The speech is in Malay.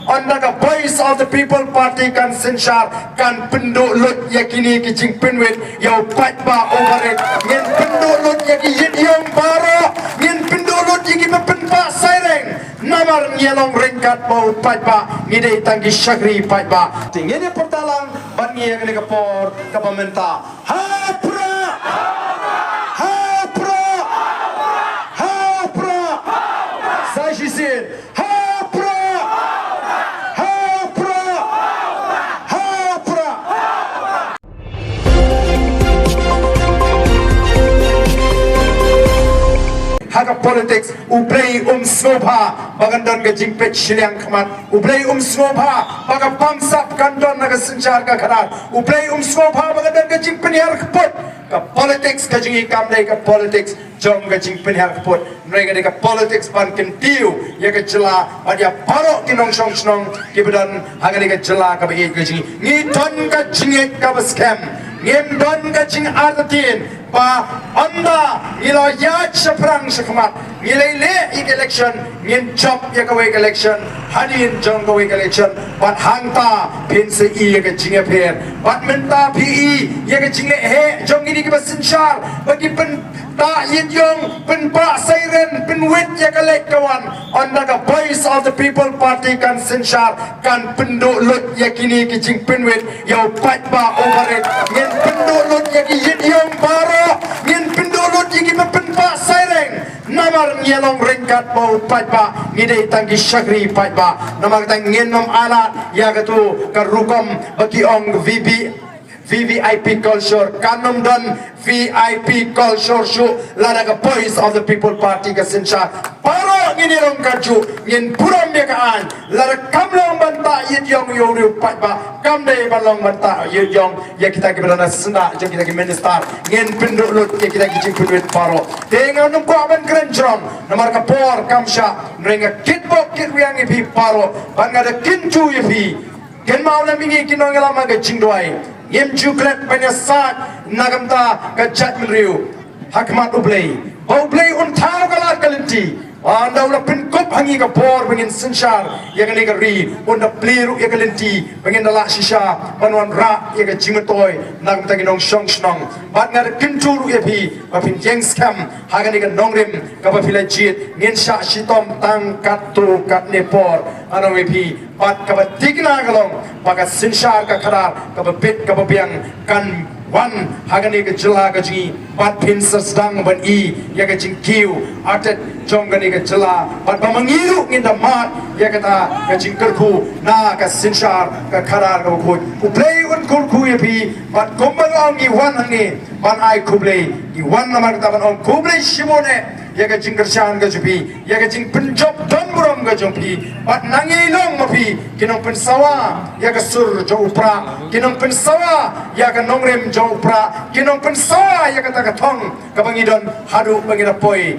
under the voice of the people party kan sensyar kan pynduh lut yakini ki jing pinwit yau patba overit ngin pynduh lut yaki iong baro ngin pynduh lut yaki pynpah sirens namar nyelong ringkat bau patba ngidei tanggi syagri patba tingene pertalang ban ngiang ni kapor ka pemerintah hapra hapra hapra saya sisin hapra hapra hapra haga politics ublei snobha bagandon ga jingpet shiliang khamat ublei snobha baga pamsap kandon naga senchar ka kharat ublei snobha bagandon ga jingpeniar khpot ka politics ka jingi kamdai ka politics jom ga jingpeniar khpot mereka ka politics ban kentiu ya ka jela badia paro kinong song snong kibadan haga ka jela ka bagi ka jingi ni don ka jingi ka scam ngin don ka jing Ardent pa anda ilo yat seprang sekemat ngilai le ik election ngin job ya ka wek election hadin jong ka wek election bat hangta pin se I ya ka jinge pher bat menta pi ya ka jinge he jong ini ka sensyar bagi pen ta yong pynpah sirens pinwit ya ka lek kawan under the voice of the people party kan sensyar kan pynduh lut yakini ki jing pinwit yau patba overit ngin pynduh lut yaki iong baro ngin pynduh lut yaki pynpah sirens namar nyelong ringkat bau patba ngidei tanggi syagri patba namar tang ngin nom alat ya katu karukom bagi ong VVIP culture kanom don VIP culture shu ladaga voice of the people party ka sencha paro ngini rong kaju ngin puram ya kaan lada kamlong banta yong yong patba kamdei balong banta yong ya kita ki berana senda jong kita ki minister ngin pynduh lut ya kita ki jingput paro dengan num ko ban krenjrom namar ka por kamsha renga kitbok kitwiang ipi paro bangada kinchu ipi ken maula mingi kinong elama ga jingdoi yem juklet penyesat nagamta kejat menriu hakmat ublei untau kalat kalinti anda ulah pinkup hangi ka por bengin sensyar ya kani ka ri unda pliru ya kalinti bengin dalak shisha panuan ra ya ka jimetoy nagamta kinong shong snong bat ngar kinturu ya pi bapin jeng scam hagani ka nongrim ka bapila jit ngin sha shitom tang katu kat nepor ana pi bat ka batigna galong baka sensyar ka karar ka bapit ka babiang kan wan hagani ka jela ka ji bat pin sedang ban I ya ka jing kiu atet jong gani ka jela bat bamangiru ynda mat ya kata ka jing kerku na ka sensyar ka karar ka bukut ublei un kurku ya pi bat gombang I wan hangi ban ai kublei I wan namar ta ban ong kublei shimone ya ka jing kersan ka jupi ya ka jing penjob don buram ka jupi bat nangilong mapi kinong pensawa ya ka sur jo upra kinong pensawa ya ka nongrem jo upra kinong pensawa ya ka takatong ka bangidon hadu bangida poi